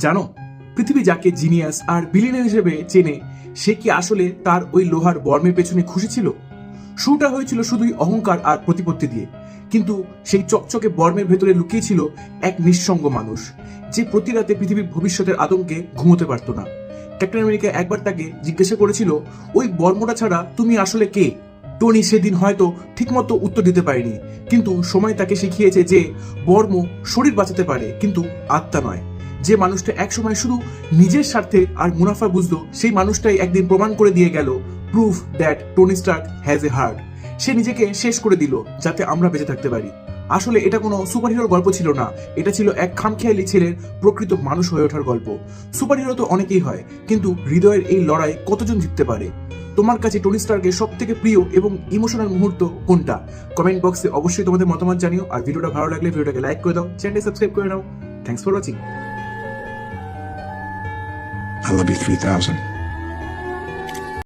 জানো, পৃথিবী যাকে জিনিয়াস আর বিলিয়নিয়ার হিসেবে চেনে, সে কি আসলে তার ওই লোহার বর্মের পেছনে খুশি ছিল? শুরুটা হয়েছিল শুধুই অহংকার আর প্রতিপত্তি দিয়ে, কিন্তু সেই চকচকে বর্মের ভেতরে লুকিয়ে ছিল এক নিঃসঙ্গ মানুষ, যে প্রতি রাতে পৃথিবীর ভবিষ্যতের আতঙ্কে ঘুমোতে পারত না। ক্যাপ্টেন আমেরিকা একবার তাকে জিজ্ঞাসা করেছিল, ওই বর্মটা ছাড়া তুমি আসলে কে? টনি সেদিন হয়তো ঠিকমতো উত্তর দিতে পারেনি, কিন্তু সময় তাকে শিখিয়েছে যে বর্ম শরীর বাঁচাতে পারে, কিন্তু আত্মা নয়। যে মানুষটা একসময় শুধু নিজের স্বার্থে আর মুনাফা বুঝলো, সেই মানুষটাই একদিন প্রমাণ করে দিয়ে গেল, proof that Tony Stark has a heart. সে নিজেকে শেষ করে দিল যাতে আমরা বেঁচে থাকতে পারি। আসলে এটা কোনো সুপারহিরোর গল্প ছিল না, এটা ছিল এক খামখেয়ালি ছেলের প্রকৃত মানুষ হয়ে ওঠার গল্প। সুপারহিরো তো অনেকেই হয়, কিন্তু হৃদয়ের এই লড়াই কতজন জিততে পারে? তোমার কাছে টনি স্টার্কের সব থেকে প্রিয় এবং ইমোশনাল মুহূর্ত কোনটা? কমেন্ট বক্সে অবশ্যই তোমাদের মতামত জানিও। আর ভিডিওটা ভালো লাগলে ভিডিওটাকে লাইক করে দাও, চ্যানেলটি সাবস্ক্রাইব করে নাও। Thanks for watching. I love you 3000.